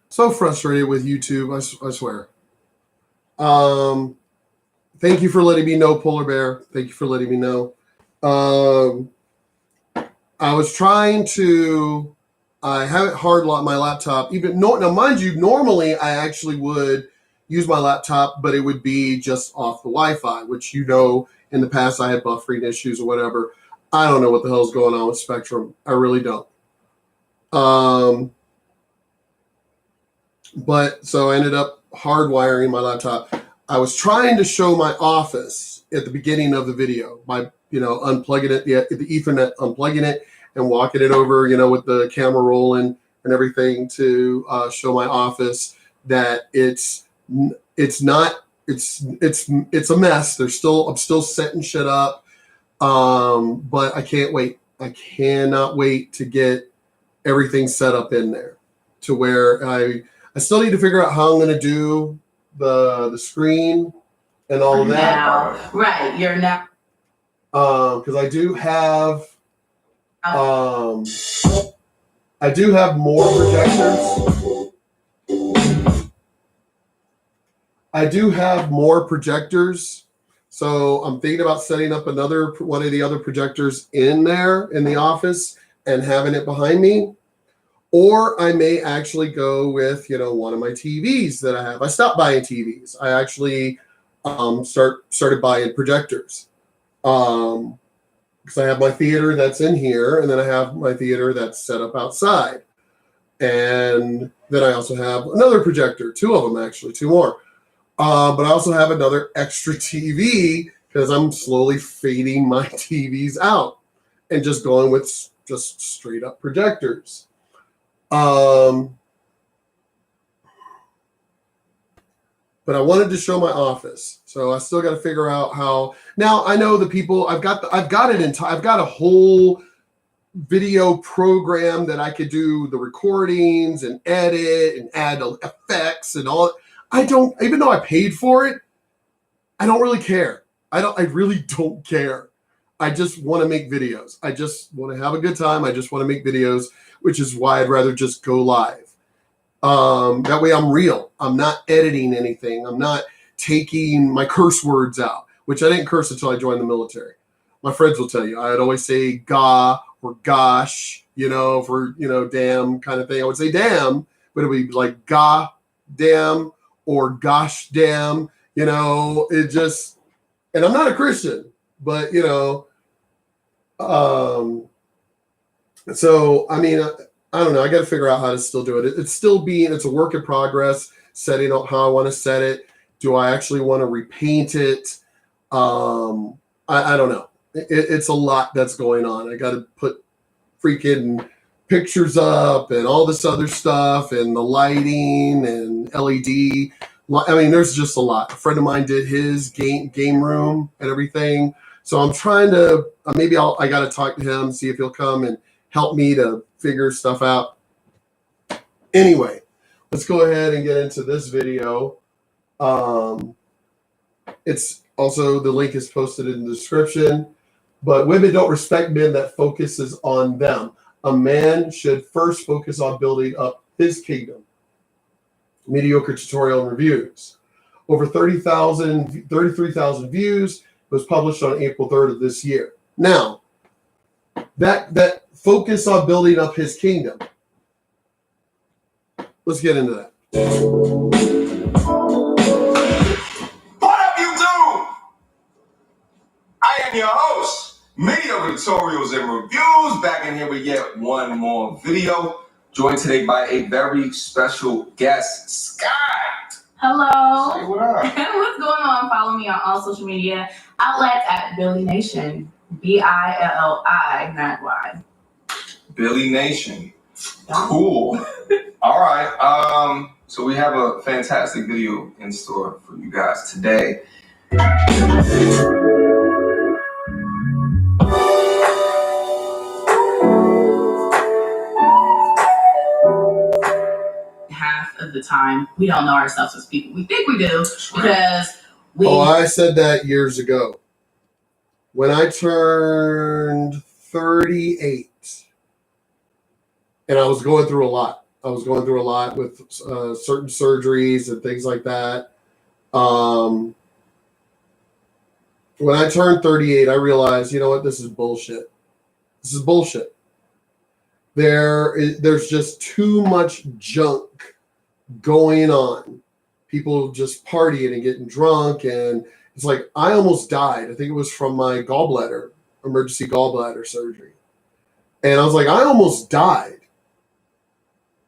So frustrated with YouTube. I swear. Um, Thank you for letting me know, Polar Bear. Thank you for letting me know. Um, I was trying to. I have it hard locked my laptop. Now, mind you, normally I actually would use my laptop, but it would be just off the Wi-Fi, which in the past I had buffering issues or whatever. I don't know what the hell's going on with Spectrum. I really don't. But so I ended up hardwiring my laptop. I was trying to show my office at the beginning of the video by, unplugging it, the Ethernet, unplugging it and walking it over, with the camera rolling and everything to show my office that it's a mess. I'm still setting shit up. But I can't wait. I cannot wait to get everything set up in there to where I still need to figure out how I'm going to do the screen and all of that. Now, right, you're now. Because I do have more projectors. So I'm thinking about setting up one of the other projectors in there in the office and having it behind me. Or I may actually go with, one of my TVs that I have. I stopped buying TVs. I actually started buying projectors. Because I have my theater that's in here, and then I have my theater that's set up outside. And then I also have another projector, two of them actually, two more. But I also have another extra TV because I'm slowly fading my TVs out and just going with just straight up projectors. But I wanted to show my office, so I still got to figure out how. Now I know the people. I've got a whole video program that I could do the recordings and edit and add effects and all. Even though I paid for it, I don't really care. I really don't care. I just want to make videos. I just want to have a good time. I just want to make videos, which is why I'd rather just go live. That way I'm real. I'm not editing anything. I'm not taking my curse words out, which I didn't curse until I joined the military. My friends will tell you, I'd always say "ga" or "gosh," for, damn kind of thing. I would say "damn," but it would be like "ga damn" or "gosh damn," it just, and I'm not a Christian, but, so, I mean, I don't know. I got to figure out how to still do it. It's a work in progress, setting up how I want to set it. Do I actually want to repaint it? I don't know. It's a lot that's going on. I got to put freaking pictures up and all this other stuff and the lighting and LED. I mean, there's just a lot. A friend of mine did his game room and everything. So I'm trying to, I got to talk to him, see if he'll come and help me to figure stuff out. Anyway, let's go ahead and get into this video. It's also, the link is posted in the description. But women don't respect men that focuses on them. A man should first focus on building up his kingdom. Mediocre tutorial and reviews. Over 33,000 views. It was published on April 3rd of this year. Now, that focus on building up his kingdom. Let's get into that. What up, YouTube? I am your host, Mediocre Tutorials and Reviews, back in here with yet one more video. Joined today by a very special guest, Sky. Hello. Say what up. What's going on? Follow me on all social media outlets at Billy Nation. Billi, not Y. Billy Nation. Cool. All right. So we have a fantastic video in store for you guys today. Half of the time, we don't know ourselves as people. We think we do because we. Oh, I said that years ago. When I turned 38, and I was going through a lot. I was going through a lot with certain surgeries and things like that. When I turned 38, I realized, you know what, this is bullshit. This is bullshit. There's just too much junk going on. People just partying and getting drunk, and it's like I almost died. I think it was from my emergency gallbladder surgery. And I was like, I almost died.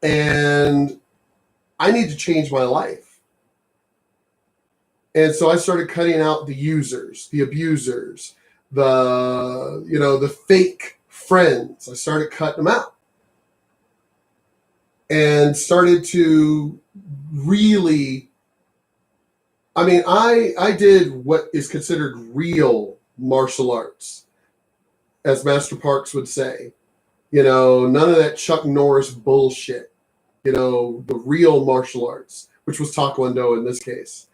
And I need to change my life. And so I started cutting out the users, the abusers, the fake friends. I started cutting them out. And started to really, I did what is considered real martial arts, as Master Parks would say. None of that Chuck Norris bullshit. The real martial arts, which was Taekwondo in this case.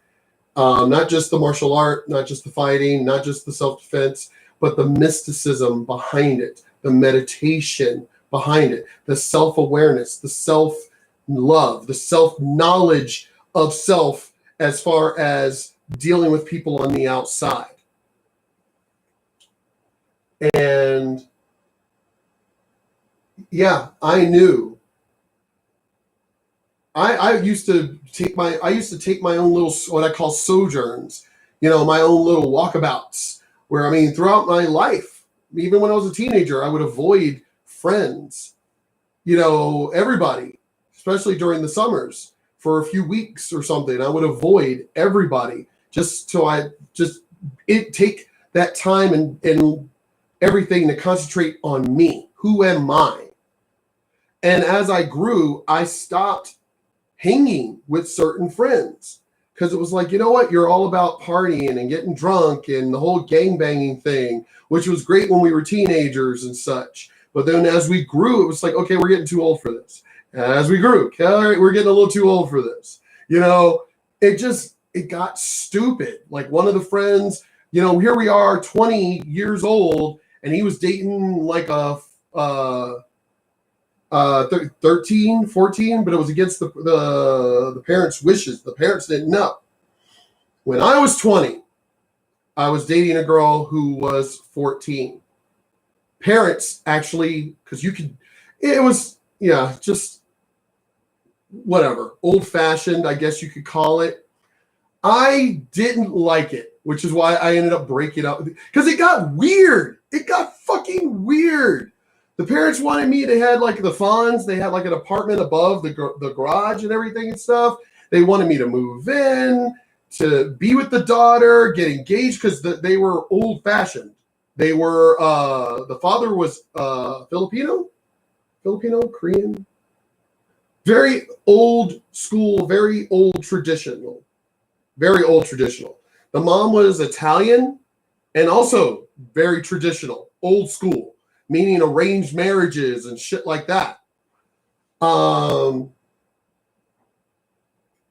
Not just the martial art, not just the fighting, not just the self-defense, but the mysticism behind it, the meditation behind it, the self-awareness, the self-love, the self-knowledge of self as far as dealing with people on the outside. And yeah, I knew. I used to take my own little, what I call sojourns, my own little walkabouts, where, throughout my life, even when I was a teenager, I would avoid friends, everybody, especially during the summers for a few weeks or something. I would avoid everybody take that time and everything to concentrate on me. Who am I? And as I grew, I stopped hanging with certain friends because it was like, you know what? You're all about partying and getting drunk and the whole gangbanging thing, which was great when we were teenagers and such. But then as we grew, it was like, okay, we're getting too old for this. And as we grew, okay, all right, we're getting a little too old for this. It got stupid. Like one of the friends, here we are 20 years old and he was dating like a 13, 14, but it was against the parents' wishes. The parents didn't know. When I was 20, I was dating a girl who was 14. Parents actually, because it was, just whatever, old-fashioned, I guess you could call it. I didn't like it, which is why I ended up breaking up, because it got weird. It got fucking weird. The parents wanted me to have like the funds. They had like an apartment above the garage and everything and stuff. They wanted me to move in, to be with the daughter, get engaged, because they were old fashioned. They were, the father was Filipino, Korean, very old school, very old traditional. The mom was Italian and also very traditional, old school, meaning arranged marriages and shit like that.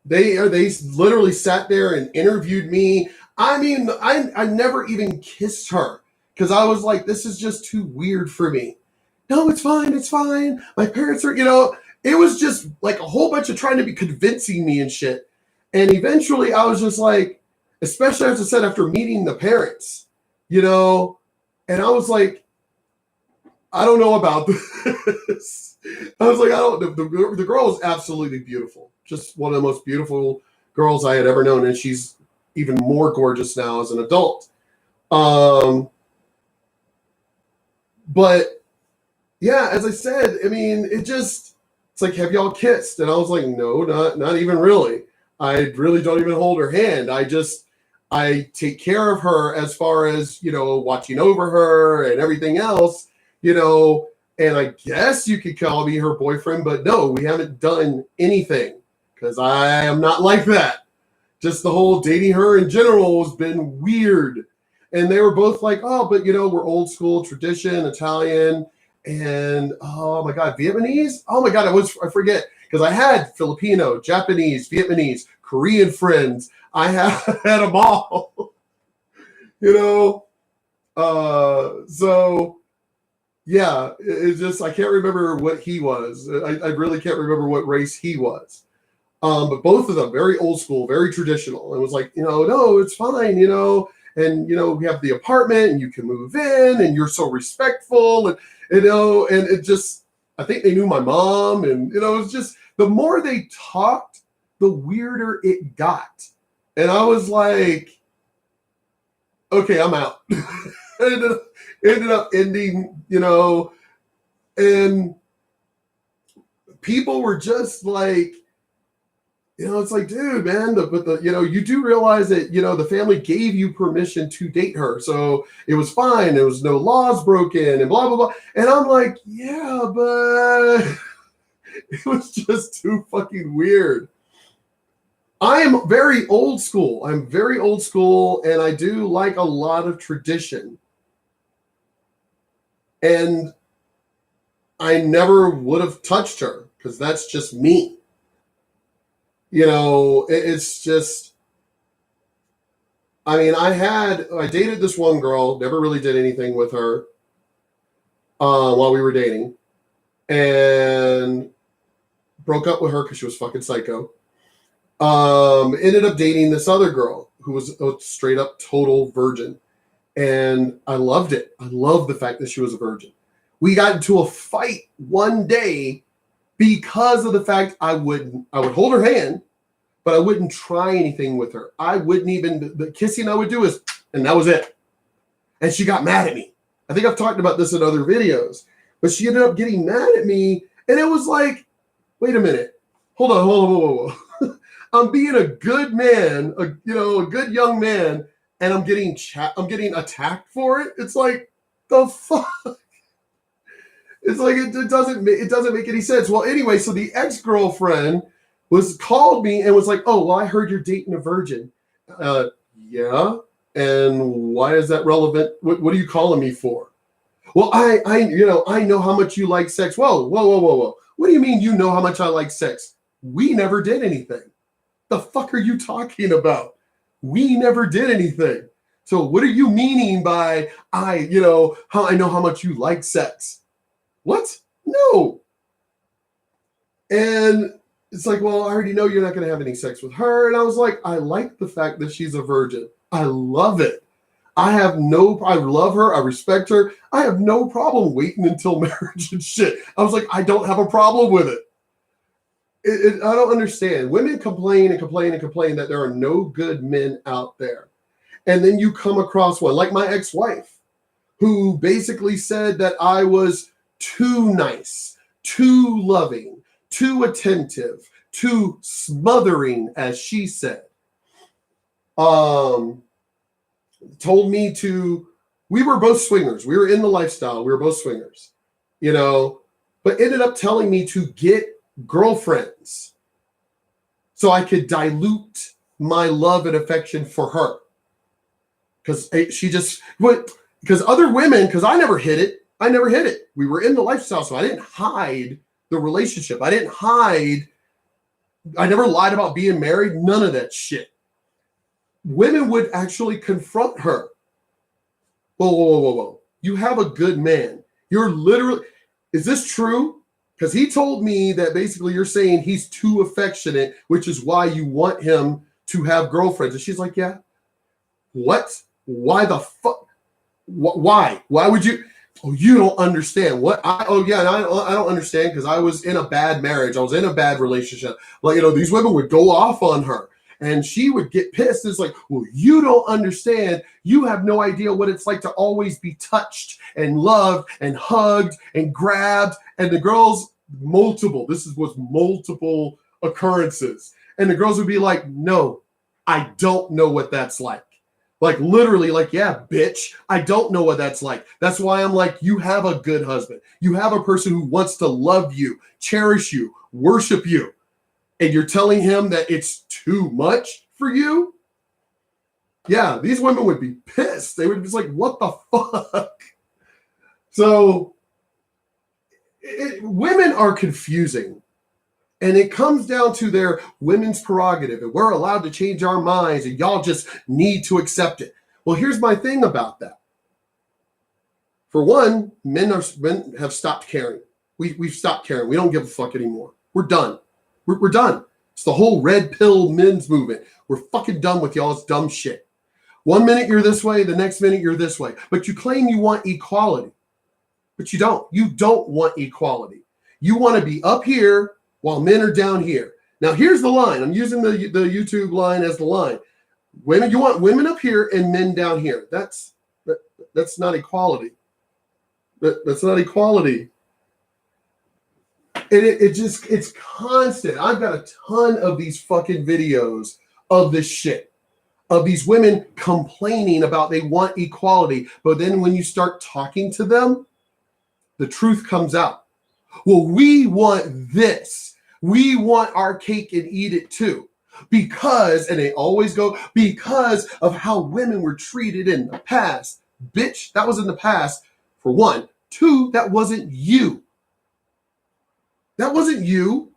They literally sat there and interviewed me. I never even kissed her because I was like, this is just too weird for me. No, it's fine. My parents are, it was just like a whole bunch of trying to be convincing me and shit. And eventually I was just like, especially as I said, after meeting the parents, and I was like, I don't know about this. I was like, the girl is absolutely beautiful. Just one of the most beautiful girls I had ever known. And she's even more gorgeous now as an adult. But yeah, as I said, it's like, have y'all kissed? And I was like, no, not even really. I really don't even hold her hand. I take care of her as far as, watching over her and everything else, and I guess you could call me her boyfriend, but no, we haven't done anything because I am not like that. Just the whole dating her in general has been weird. And they were both like, oh, but we're old school tradition, Italian, and oh my God, Vietnamese? Oh my God, I forget. Because I had Filipino, Japanese, Vietnamese, Korean friends. I had them all. So Yeah, it's just I can't remember what he was. I really can't remember what race he was. But both of them very old school, very traditional. It was like, no, it's fine, and we have the apartment and you can move in and you're so respectful and and it just I think they knew my mom and it was just the more they talked, the weirder it got. And I was like, okay, I'm out. ended up ending, and people were just like, it's like, dude, man, you do realize that, the family gave you permission to date her. So it was fine. There was no laws broken and blah, blah, blah. And I'm like, yeah, but it was just too fucking weird. I am very old school. I'm very old school, and I do like a lot of tradition. And I never would have touched her because that's just me. It's just, I mean, I dated this one girl, never really did anything with her while we were dating, and broke up with her because she was fucking psycho. Ended up dating this other girl who was a straight up total virgin. And I loved it. I loved the fact that she was a virgin. We got into a fight one day because of the fact I would hold her hand, but I wouldn't try anything with her. I wouldn't even, the kissing I would do is, and that was it. And she got mad at me. I think I've talked about this in other videos, but she ended up getting mad at me. And it was like, wait a minute. Hold on. I'm being a good man, a good young man, and I'm getting attacked for it. It's like, the fuck? It's like it doesn't make any sense. Well, anyway, so the ex-girlfriend called me and was like, "Oh, well, I heard you're dating a virgin." Yeah. And why is that relevant? What are you calling me for? Well, I know how much you like sex. Whoa. What do you mean you know how much I like sex? We never did anything. The fuck are you talking about? We never did anything. So what are you meaning by how I know how much you like sex? What? No. And it's like, well, I already know you're not going to have any sex with her. And I was like, I like the fact that she's a virgin. I love it. I love her. I respect her. I have no problem waiting until marriage and shit. I was like, I don't have a problem with it. I don't understand. Women complain that there are no good men out there. And then you come across one, like my ex-wife, who basically said that I was too nice, too loving, too attentive, too smothering, as she said. Told me we were both swingers. We were in the lifestyle. We were both swingers, but ended up telling me to get girlfriends so I could dilute my love and affection for her. Because other women, because I never hid it. We were in the lifestyle, so I didn't hide the relationship. I never lied about being married, none of that shit. Women would actually confront her. Whoa. You have a good man. Is this true? Because he told me that basically you're saying he's too affectionate, which is why you want him to have girlfriends. And she's like, yeah. What? Why the fuck? Why? Why would you? Oh, you don't understand. What? I don't understand because I was in a bad marriage. I was in a bad relationship. Like, these women would go off on her. And she would get pissed. It's like, well, you don't understand. You have no idea what it's like to always be touched and loved and hugged and grabbed. And the girls, multiple occurrences. And the girls would be like, no, I don't know what that's like. Like literally, like, yeah, bitch, I don't know what that's like. That's why I'm like, you have a good husband. You have a person who wants to love you, cherish you, worship you. And you're telling him that it's too much for you? Yeah, these women would be pissed. They would be like, what the fuck? So women are confusing. And it comes down to their women's prerogative. And we're allowed to change our minds and y'all just need to accept it. Well, here's my thing about that. For one, men have stopped caring. We've stopped caring. We don't give a fuck anymore. We're done. We're done. It's the whole red pill men's movement. We're fucking done with y'all's dumb shit. 1 minute you're this way, the next minute you're this way. But you claim you want equality. But you don't. You don't want equality. You want to be up here while men are down here. Now here's the line. I'm using the YouTube line as the line. Women, you want women up here and men down here. That's not equality. That's not equality. And it's constant. I've got a ton of these fucking videos of this shit, of these women complaining about they want equality. But then when you start talking to them, the truth comes out. Well, we want this. We want our cake and eat it too. Because, and they always go, because of how women were treated in the past. Bitch, that was in the past, for one. Two, that wasn't you. That wasn't you.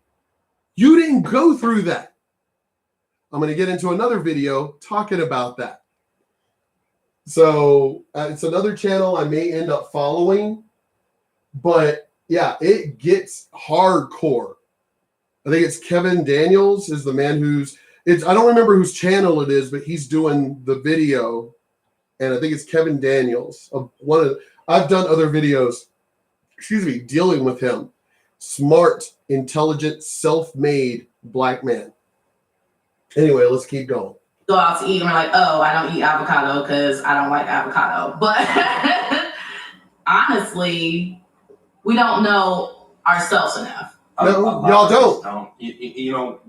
You didn't go through that. I'm going to get into another video talking about that. So it's another channel I may end up following. But yeah, it gets hardcore. I think it's Kevin Daniels is the man I don't remember whose channel it is, but he's doing the video. And I think it's Kevin Daniels. I've done other videos, dealing with him. Smart, intelligent, self-made black man. Anyway, let's keep going. Go out to eat and we're like, oh, I don't eat avocado because I don't like avocado. But honestly, we don't know ourselves enough. No, y'all don't. You know,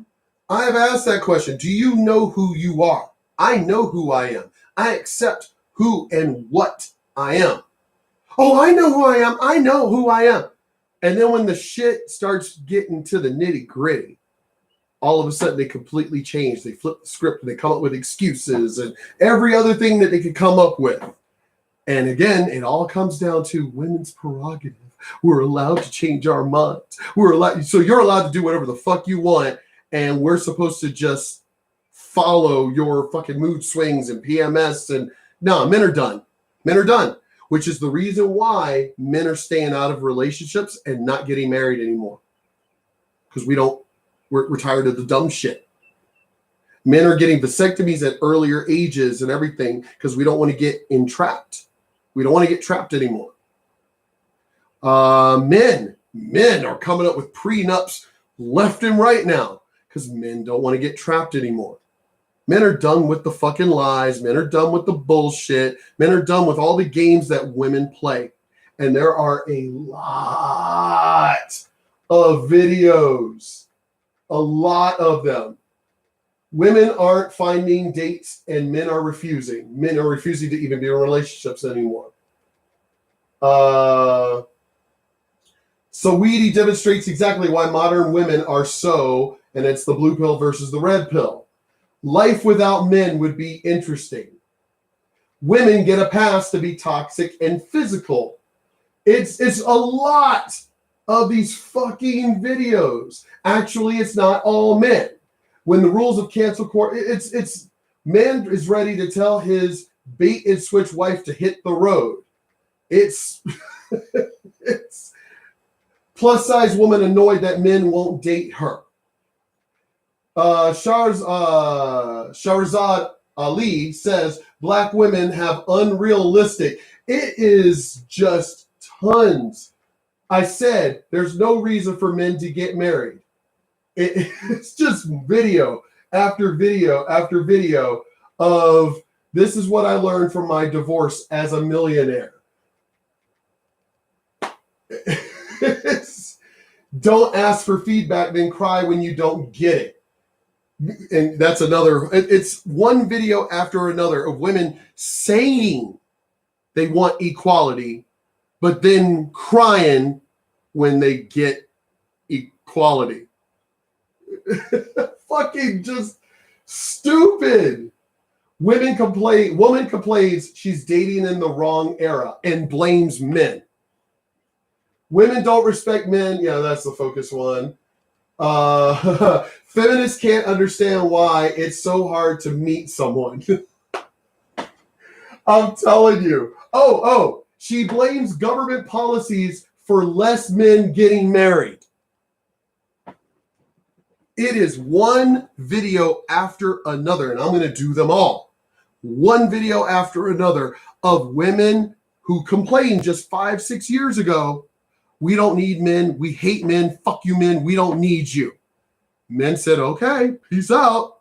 I have asked that question. Do you know who you are? I know who I am. I accept who and what I am. Oh, I know who I am. I know who I am. And then when the shit starts getting to the nitty gritty, all of a sudden they completely change. They flip the script and they come up with excuses and every other thing that they could come up with. And again, it all comes down to women's prerogative. We're allowed to change our minds. So you're allowed to do whatever the fuck you want. And we're supposed to just follow your fucking mood swings and PMS. And no, men are done. Men are done. Which is the reason why men are staying out of relationships and not getting married anymore. Because we're tired of the dumb shit. Men are getting vasectomies at earlier ages and everything because we don't want to get entrapped. We don't want to get trapped anymore. Men are coming up with prenups left and right now because men don't want to get trapped anymore. Men are done with the fucking lies. Men are done with the bullshit. Men are done with all the games that women play. And there are a lot of videos, a lot of them. Women aren't finding dates and men are refusing. Men are refusing to even be in relationships anymore. Saweetie demonstrates exactly why modern women are so, and it's the blue pill versus the red pill. Life without men would be interesting. Women get a pass to be toxic and physical. It's a lot of these fucking videos. Actually, it's not all men. When the rules of cancel court, it's man is ready to tell his bait and switch wife to hit the road. It's it's plus size woman annoyed that men won't date her. Shahrazad Ali says black women have unrealistic. It is just tons. I said there's no reason for men to get married. It's just video after video after video of this is what I learned from my divorce as a millionaire. Don't ask for feedback, then cry when you don't get it. And that's another, it's one video after another of women saying they want equality, but then crying when they get equality. Fucking just stupid. Woman complains she's dating in the wrong era and blames men. Women don't respect men. Yeah, that's the focus one. Feminists can't understand why it's so hard to meet someone. I'm telling you. Oh, She blames government policies for less men getting married. It is one video after another, and I'm going to do them all. One video after another of women who complained just 5-6 years ago, we don't need men, we hate men, fuck you men, we don't need you. Men said, okay, peace out.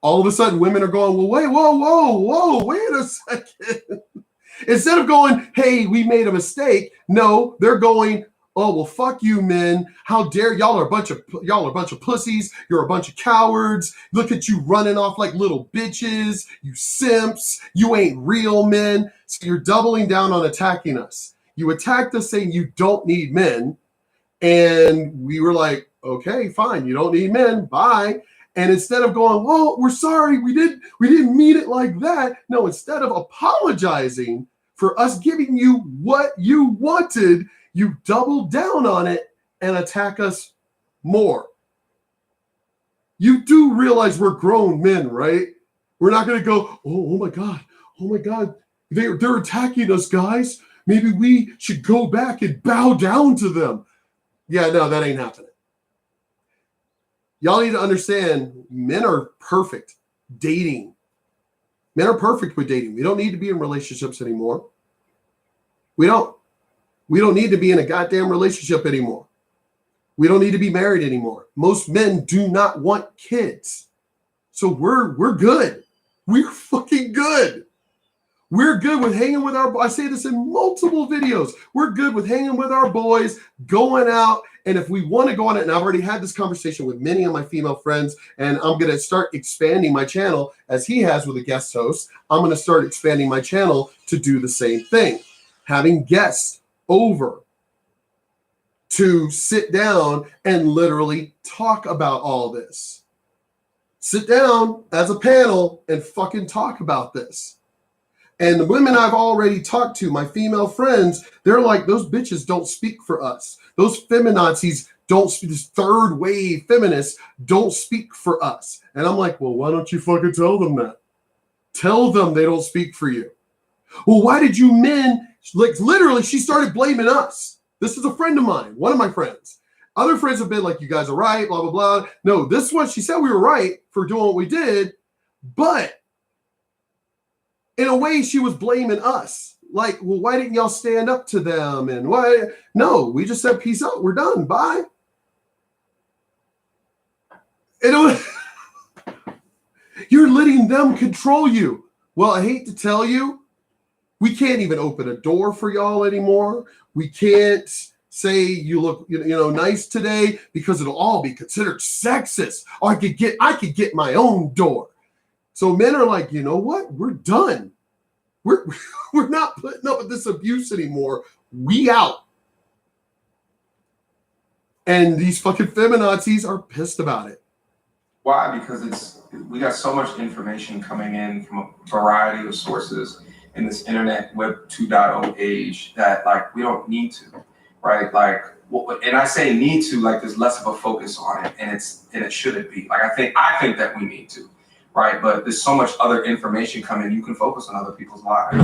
All of a sudden, women are going, well, wait, whoa, wait a second. Instead of going, hey, we made a mistake, no, they're going, oh, well, fuck you, men. How dare y'all are a bunch of pussies. You're a bunch of cowards. Look at you running off like little bitches. You simps. You ain't real men. So you're doubling down on attacking us. You attacked us saying you don't need men. And we were like, okay, fine. You don't need men. Bye. And instead of going, well, we're sorry. We didn't mean it like that. No, instead of apologizing for us giving you what you wanted, you double down on it and attack us more. You do realize we're grown men, right? We're not going to go, oh my God, they're attacking us, guys. Maybe we should go back and bow down to them. Yeah, no, that ain't happening. Y'all need to understand, men are perfect dating. Men are perfect with dating. We don't need to be in relationships anymore. We don't need to be in a goddamn relationship anymore. We don't need to be married anymore. Most men do not want kids. So we're good. We're fucking good. We're good with hanging with I say this in multiple videos. We're good with hanging with our boys, going out. And if we want to go on it, and I've already had this conversation with many of my female friends, and I'm going to start expanding my channel as he has with a guest host. I'm going to start expanding my channel to do the same thing. Having guests over to sit down and literally talk about all this. Sit down as a panel and fucking talk about this. And the women I've already talked to, my female friends, they're like, those bitches don't speak for us. Those feminazis don't speak, this third wave feminists don't speak for us. And I'm like, well, why don't you fucking tell them that? Tell them they don't speak for you. Well, why did you men, like literally she started blaming us. This is a friend of mine, one of my friends. Other friends have been like, you guys are right, blah, blah, blah. No, this one, she said we were right for doing what we did, but in a way, she was blaming us. Like, well, why didn't y'all stand up to them? And why? No, we just said, peace out. We're done. Bye. You're letting them control you. Well, I hate to tell you, we can't even open a door for y'all anymore. We can't say you look, nice today because it'll all be considered sexist. Or I could get my own door. So men are like, you know what? We're done. We're not putting up with this abuse anymore. We out. And these fucking feminazis are pissed about it. Why? Because we got so much information coming in from a variety of sources in this internet web 2.0 age that like we don't need to, right? Like, and I say need to, like there's less of a focus on it, and it shouldn't be. Like I think that we need to. Right, but there's so much other information coming. You can focus on other people's lives.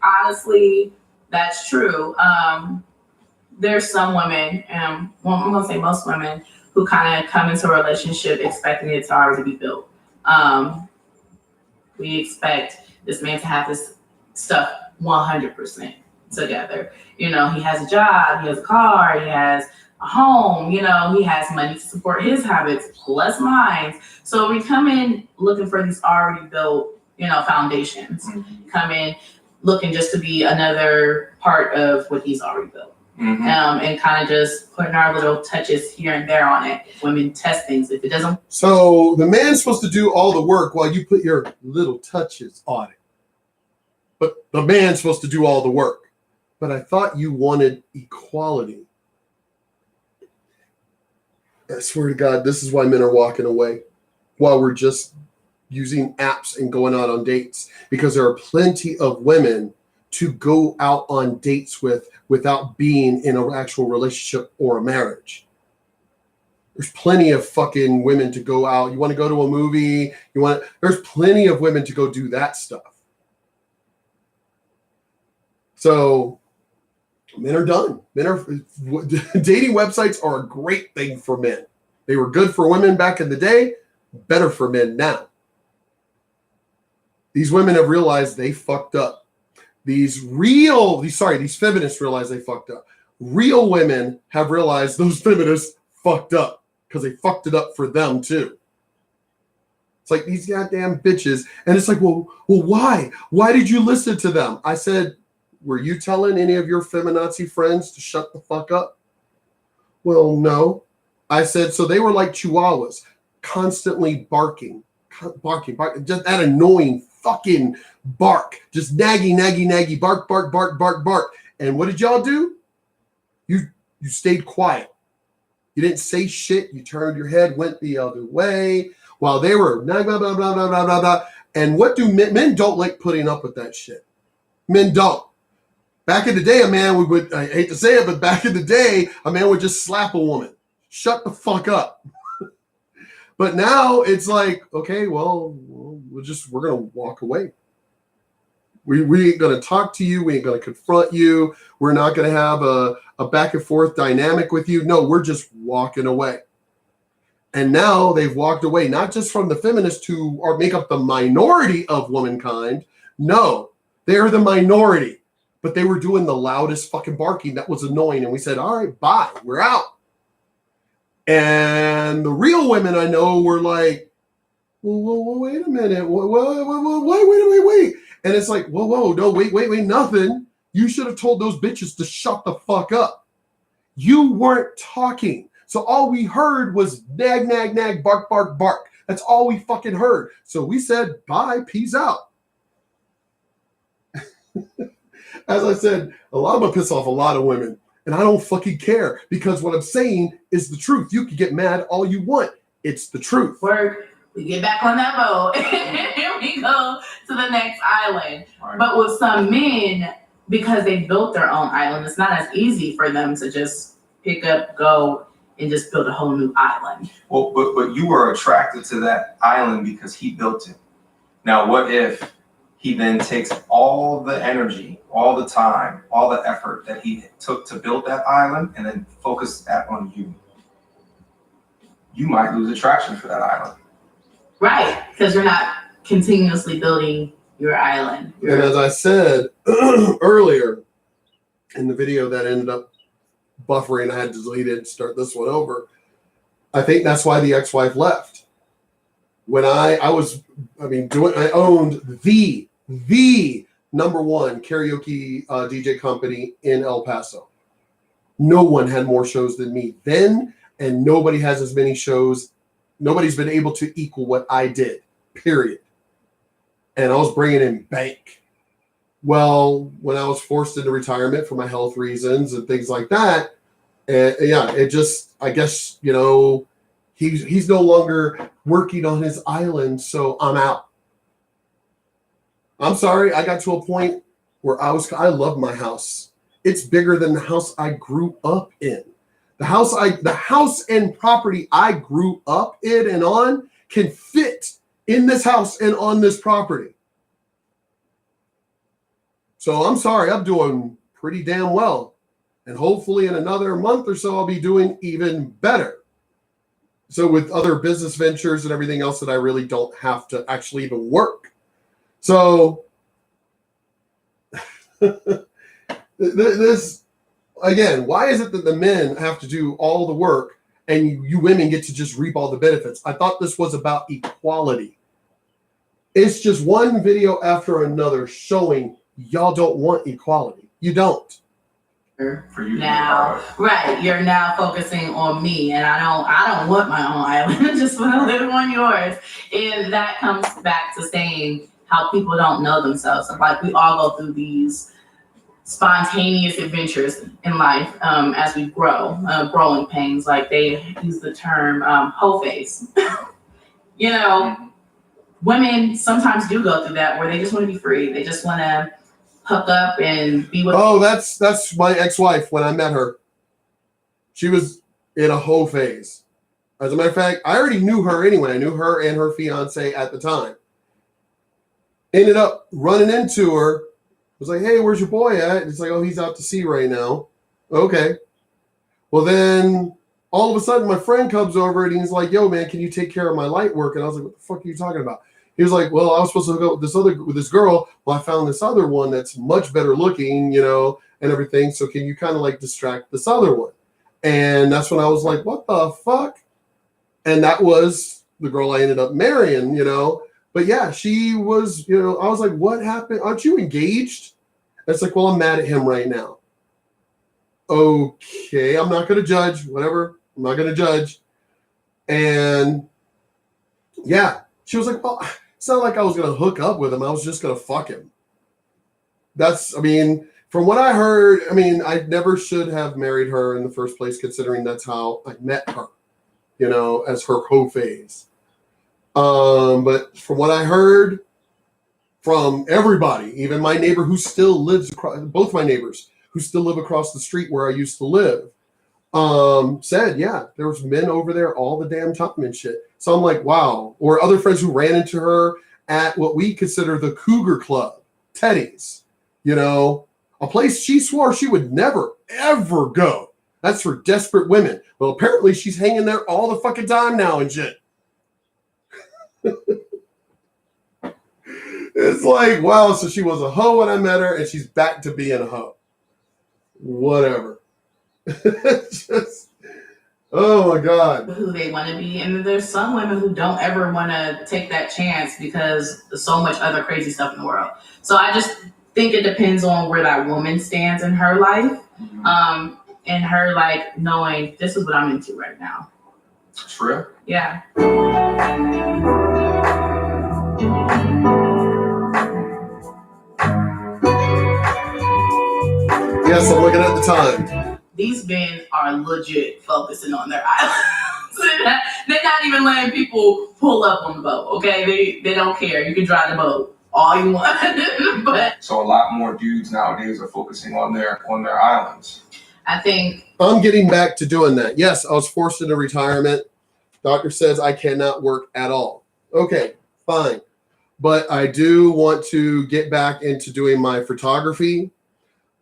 Honestly, that's true. There's some women, well, I'm gonna say most women, who kind of come into a relationship expecting it to already be built. We expect this man to have this stuff 100%. Together. He has a job, he has a car, he has a home, he has money to support his habits plus mine. So we come in looking for these already built, foundations. Mm-hmm. Come in looking just to be another part of what he's already built. Mm-hmm. And kind of just putting our little touches here and there on it. Women test things. If it doesn't. So the man's supposed to do all the work while you put your little touches on it. But the man's supposed to do all the work. But I thought you wanted equality. I swear to God, this is why men are walking away while we're just using apps and going out on dates. Because there are plenty of women to go out on dates with without being in an actual relationship or a marriage. There's plenty of fucking women to go out. You want to go to a movie? There's plenty of women to go do that stuff. So men are done. Dating websites are a great thing for men. They were good for women back in the day, better for men now. These women have realized they fucked up. These feminists realize they fucked up. Real women have realized those feminists fucked up because they fucked it up for them too. It's like these goddamn bitches. And it's like, well, why? Why did you listen to them? I said, were you telling any of your feminazi friends to shut the fuck up? Well, no. I said, so they were like chihuahuas, constantly barking, just that annoying fucking bark, just naggy, bark. And what did y'all do? You stayed quiet. You didn't say shit. You turned your head, went the other way while they were blah, blah, blah, blah, blah, blah, blah. And what do men don't like putting up with that shit. Men don't. Back in the day, a man would, I hate to say it, but back in the day, a man would just slap a woman. Shut the fuck up. But now it's like, okay, well, we're going to walk away. We ain't going to talk to you. We ain't going to confront you. We're not going to have a back and forth dynamic with you. No, we're just walking away. And now they've walked away, not just from the feminists who make up the minority of womankind. No, they're the minority. But they were doing the loudest fucking barking that was annoying. And we said, all right, bye. We're out. And the real women I know were like, well, wait a minute. Wait. And it's like, whoa, no, wait, nothing. You should have told those bitches to shut the fuck up. You weren't talking. So all we heard was nag, bark. That's all we fucking heard. So we said, bye, peace out. As I said, a lot of them piss off a lot of women. And I don't fucking care because what I'm saying is the truth. You can get mad all you want. It's the truth. We get back on that boat and we go to the next island. Right. But with some men, because they built their own island, it's not as easy for them to just pick up, go, and just build a whole new island. Well, but you were attracted to that island because he built it. Now, what if he then takes all the energy, all the time, all the effort that he took to build that island and then focus that on you? You might lose attraction for that island. Right, because you're not continuously building your island. And as I said earlier in the video that ended up buffering, I had to delete it and start this one over. I think that's why the ex-wife left. When I owned the number one karaoke DJ company in El Paso. No one had more shows than me then, and nobody has as many shows. Nobody's been able to equal what I did, period. And I was bringing in bank. Well, when I was forced into retirement for my health reasons and things like that, it just, I guess, he's no longer working on his island, so I'm out. I'm sorry, I got to a point where I love my house. It's bigger than the house I grew up in. The house and property I grew up in and on can fit in this house and on this property. So I'm sorry, I'm doing pretty damn well. And hopefully in another month or so, I'll be doing even better. So with other business ventures and everything else that I really don't have to actually even work. So this, again, why is it that the men have to do all the work and you women get to just reap all the benefits? I thought this was about equality. It's just one video after another showing y'all don't want equality. You don't. For you now, right? You're now focusing on me, and I don't want my own island. I just want to live on yours. And that comes back to saying how people don't know themselves. Like we all go through these spontaneous adventures in life as we grow, growing pains. Like they use the term hoe phase. Women sometimes do go through that where they just want to be free. They just want to hook up and be with. Oh, that's my ex-wife when I met her. She was in a hoe phase. As a matter of fact, I already knew her anyway. I knew her and her fiance at the time. Ended up running into her. Was like, hey, where's your boy at? It's like, oh, he's out to sea right now. Okay. Well, then all of a sudden my friend comes over and he's like, yo, man, can you take care of my light work? And I was like, what the fuck are you talking about? He was like, well, I was supposed to go with this girl. Well, I found this other one that's much better looking, you know, and everything. So can you kind of like distract this other one? And that's when I was like, what the fuck? And that was the girl I ended up marrying, you know. But yeah, she was, you know, I was like, what happened? Aren't you engaged? It's like, well, I'm mad at him right now. Okay, I'm not going to judge, whatever. I'm not going to judge. And yeah, she was like, well, it's not like I was going to hook up with him. I was just going to fuck him. That's, I mean, from what I heard, I mean, I never should have married her in the first place, considering that's how I met her, you know, as her hoe phase. But from what I heard from everybody, even my neighbor who still lives across, both my neighbors who still live across the street where I used to live, said, yeah, there was men over there all the damn time and shit. So I'm like, wow. Or other friends who ran into her at what we consider the Cougar Club, Teddy's, you know, a place she swore she would never, ever go. That's for desperate women. Well, apparently she's hanging there all the fucking time now and shit. It's like, wow, so she was a hoe when I met her and she's back to being a hoe. Whatever. Just, oh my God. Who they want to be. And there's some women who don't ever want to take that chance because there's so much other crazy stuff in the world. So I just think it depends on where that woman stands in her life. And her like knowing this is what I'm into right now. True. Yeah. Yes, I'm looking at the time. These men are legit focusing on their islands. They're not even letting people pull up on the boat, okay? They don't care. You can drive the boat all you want. But so a lot more dudes nowadays are focusing on their islands. I think I'm getting back to doing that. Yes, I was forced into retirement. Doctor says I cannot work at all. Okay, fine. But I do want to get back into doing my photography.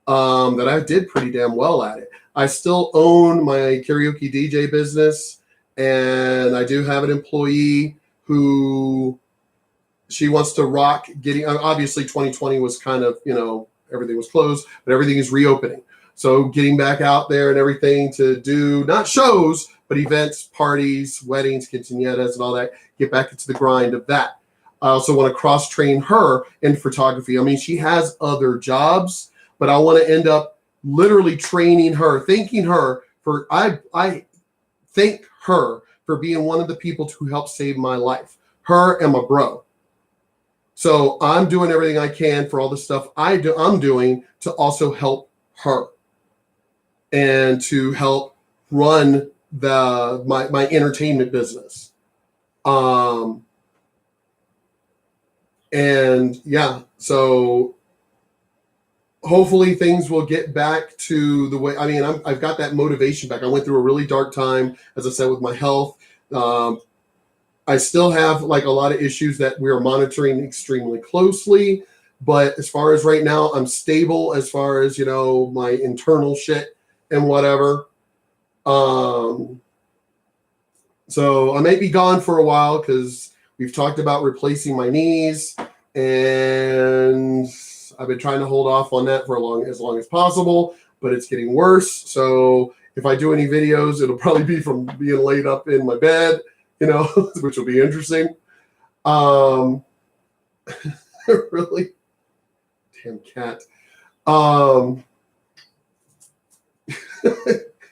That I did pretty damn well at it. I still own my karaoke DJ business, and I do have an employee who she wants to rock getting, obviously 2020 was kind of, you know, everything was closed, but everything is reopening. So getting back out there and everything to do, not shows, but events, parties, weddings, quinceañeras and all that, get back into the grind of that. I also want to cross-train her in photography. I mean, she has other jobs, but I want to end up literally training her, thanking her for, I thank her for being one of the people who helped save my life. Her and my bro. So I'm doing everything I can for all the stuff I'm doing to also help her and to help run my entertainment business. And yeah, so hopefully things will get back to the way, I mean, I've got that motivation back. I went through a really dark time, as I said, with my health. I still have like a lot of issues that we are monitoring extremely closely. But as far as right now, I'm stable as far as, you know, my internal shit and whatever. So I may be gone for a while because we've talked about replacing my knees, and I've been trying to hold off on that for as long as possible, but it's getting worse. So if I do any videos, it'll probably be from being laid up in my bed, you know, which will be interesting. Really? Damn cat.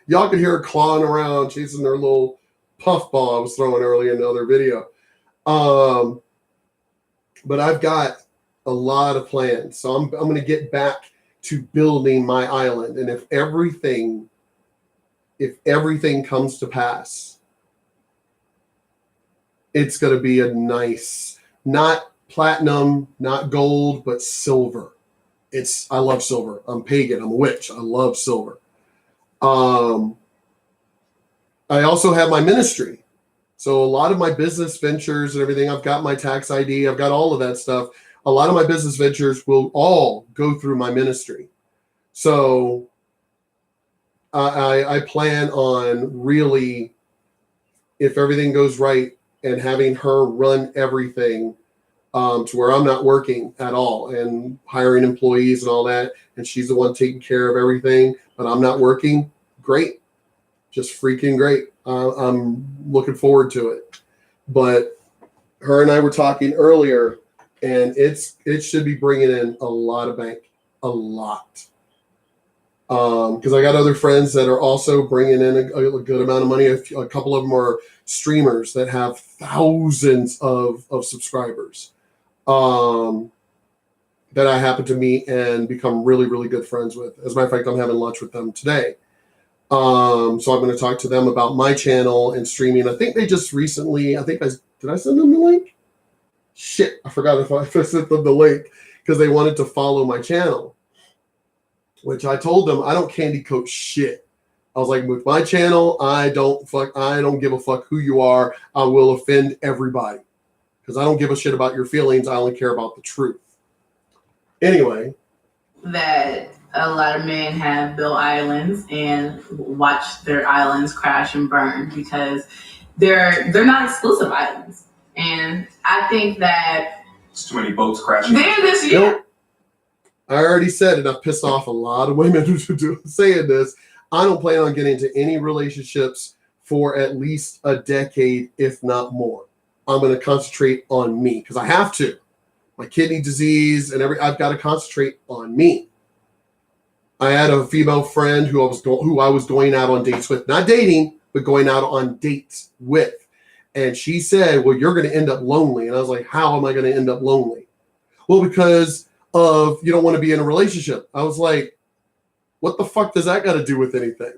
Y'all could hear her clawing around, chasing their little puffball I was throwing earlier in the other video. But I've got a lot of plans. So I'm going to get back to building my island. And if everything comes to pass, it's going to be a nice, not platinum, not gold, but silver. I love silver. I'm pagan. I'm a witch. I love silver. I also have my ministry. So a lot of my business ventures and everything, I've got my tax ID, I've got all of that stuff. A lot of my business ventures will all go through my ministry. So I plan on really, if everything goes right, and having her run everything to where I'm not working at all and hiring employees and all that. And she's the one taking care of everything, but I'm not working. Great. Just freaking great. I'm looking forward to it. But her and I were talking earlier, and it should be bringing in a lot of bank, a lot. Because I got other friends that are also bringing in a good amount of money. A couple of them are streamers that have thousands of subscribers that I happen to meet and become really, really good friends with. As a matter of fact, I'm having lunch with them today. So I'm going to talk to them about my channel and streaming. I think they just recently, did I send them the link? Shit, I forgot if I sent them the link because they wanted to follow my channel, which I told them I don't candy coat shit. I was like, with my channel, I don't give a fuck who you are. I will offend everybody because I don't give a shit about your feelings. I only care about the truth. Anyway. That a lot of men have built islands and watched their islands crash and burn because they're not exclusive islands. And I think that It's too many boats crashing. there this year. Nope. I already said it. I've pissed off a lot of women who saying this. I don't plan on getting into any relationships for at least a decade, if not more. I'm going to concentrate on me because I have to. My kidney disease and I've got to concentrate on me. I had a female friend who I was going out on dates with, not dating, but going out on dates with. And she said, well, you're going to end up lonely. And I was like, how am I going to end up lonely? Well, because of you don't want to be in a relationship. I was like, what the fuck does that got to do with anything?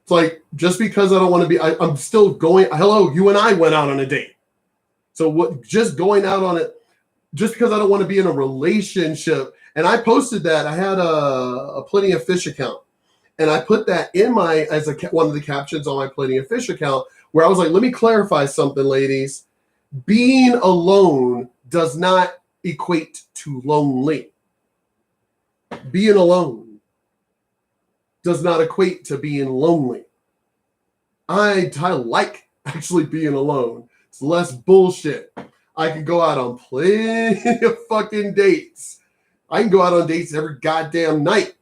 It's like, just because I don't want to be, I'm still going, hello, you and I went out on a date. So what? Just going out on it, just because I don't want to be in a relationship. And I posted that. I had a Plenty of Fish account. And I put that in one of the captions on my Plenty of Fish account, where I was like, let me clarify something, ladies. Being alone does not equate to lonely. Being alone does not equate to being lonely. I like actually being alone. It's less bullshit. I can go out on plenty of fucking dates. I can go out on dates every goddamn night.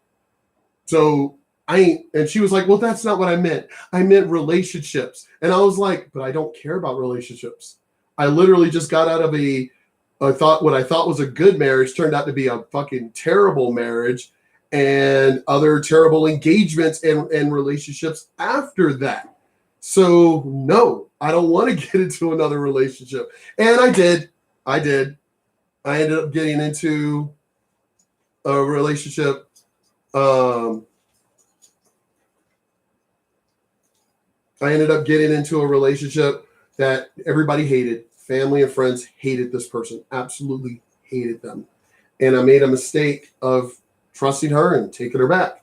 So and she was like, well, that's not what I meant. I meant relationships. And I was like, but I don't care about relationships. I literally just got out of what I thought was a good marriage turned out to be a fucking terrible marriage and other terrible engagements and relationships after that. So no, I don't want to get into another relationship. And I did. I ended up getting into a relationship. I ended up getting into a relationship that everybody hated. Family and friends hated this person. Absolutely hated them. And I made a mistake of trusting her and taking her back.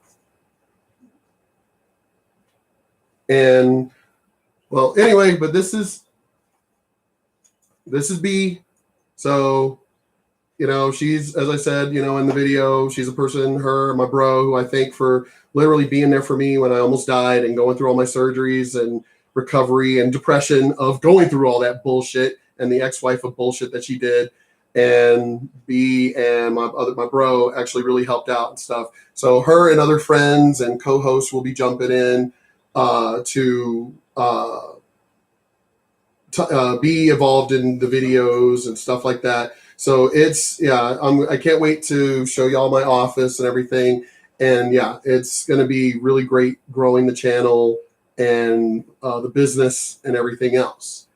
And well, anyway, but this is B. So, she's, as I said, in the video, she's a person, my bro, who I thank for literally being there for me when I almost died and going through all my surgeries and recovery and depression of going through all that bullshit and the ex-wife of bullshit that she did. And B and my bro actually really helped out and stuff. So her and other friends and co-hosts will be jumping in to be involved in the videos and stuff like that. So I can't wait to show y'all my office and everything. And yeah, it's going to be really great growing the channel and the business and everything else.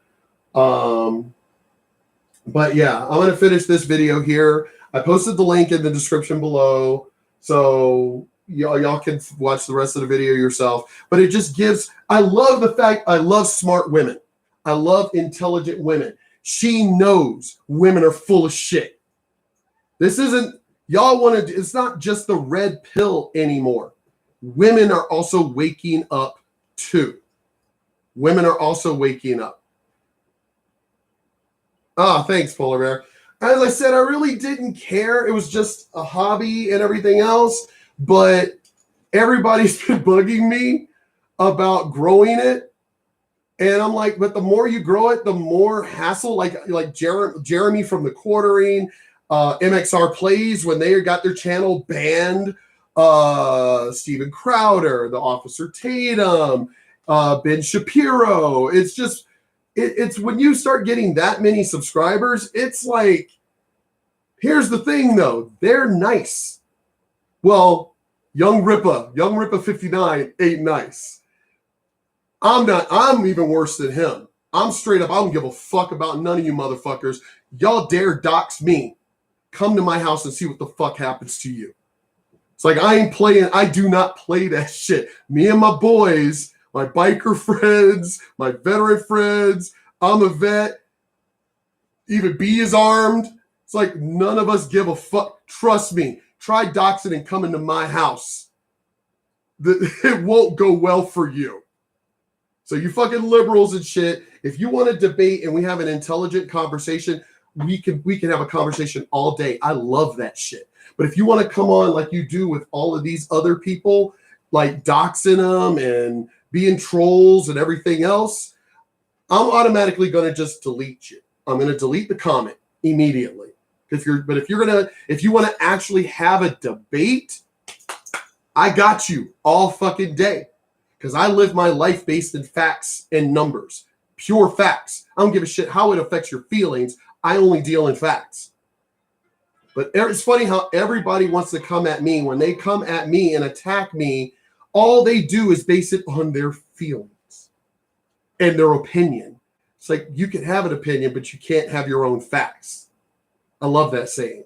But yeah, I'm going to finish this video here. I posted the link in the description below. So y'all can watch the rest of the video yourself. But it just I love smart women. I love intelligent women. She knows women are full of shit. This isn't, it's not just the red pill anymore. Women are also waking up too. Women are also waking up. Ah, thanks, Polar Bear. As I said, I really didn't care. It was just a hobby and everything else. But everybody's been bugging me about growing it. And I'm like, but the more you grow it, the more hassle. Like Jeremy from The Quartering, MXR Plays, when they got their channel banned, Steven Crowder, the Officer Tatum, Ben Shapiro. It's just, it's when you start getting that many subscribers, it's like, here's the thing though, they're nice. Well, Young Rippa 59 ain't nice. I'm not, I'm even worse than him. I'm straight up, I don't give a fuck about none of you motherfuckers. Y'all dare dox me. Come to my house and see what the fuck happens to you. It's like, I do not play that shit. Me and my boys, my biker friends, my veteran friends, I'm a vet. Even B is armed. It's like, none of us give a fuck. Trust me. Try doxing and coming to my house. It won't go well for you. So you fucking liberals and shit, if you want to debate and we have an intelligent conversation, we can have a conversation all day. I love that shit. But if you want to come on like you do with all of these other people, like doxing them and being trolls and everything else, I'm automatically going to just delete you. I'm going to delete the comment immediately. If you want to actually have a debate, I got you all fucking day. Because I live my life based in facts and numbers. Pure facts. I don't give a shit how it affects your feelings. I only deal in facts. But it's funny how everybody wants to come at me. When they come at me and attack me, all they do is base it on their feelings and their opinion. It's like, you can have an opinion, but you can't have your own facts. I love that saying.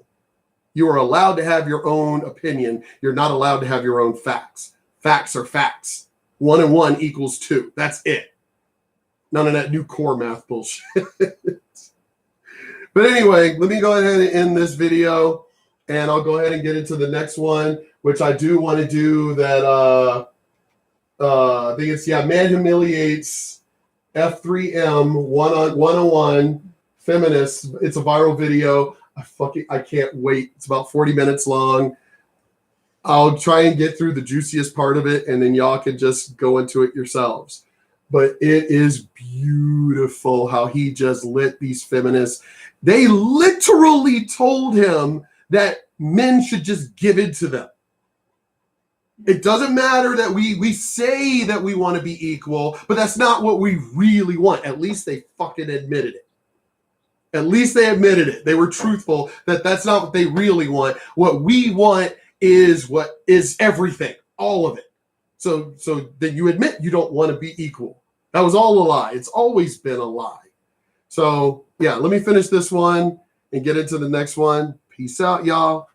You are allowed to have your own opinion. You're not allowed to have your own facts. Facts are facts. 1 and 1 equals 2. That's it. None of that new core math bullshit. But anyway, let me go ahead and end this video, and I'll go ahead and get into the next one, which I do want to do that. I think it's, man humiliates F3M 101 feminists. It's a viral video. I can't wait. It's about 40 minutes long. I'll try and get through the juiciest part of it, and then y'all can just go into it yourselves. But it is beautiful how he just lit these feminists. They literally told him that men should just give in to them. It doesn't matter that we say that we want to be equal, but that's not what we really want. At least they fucking admitted it. At least they admitted it. They were truthful that that's not what they really want. What we want is what is everything, all of it. So then you admit you don't want to be equal. That was all a lie. It's always been a lie. So yeah, let me finish this one and get into the next one. Peace out, y'all.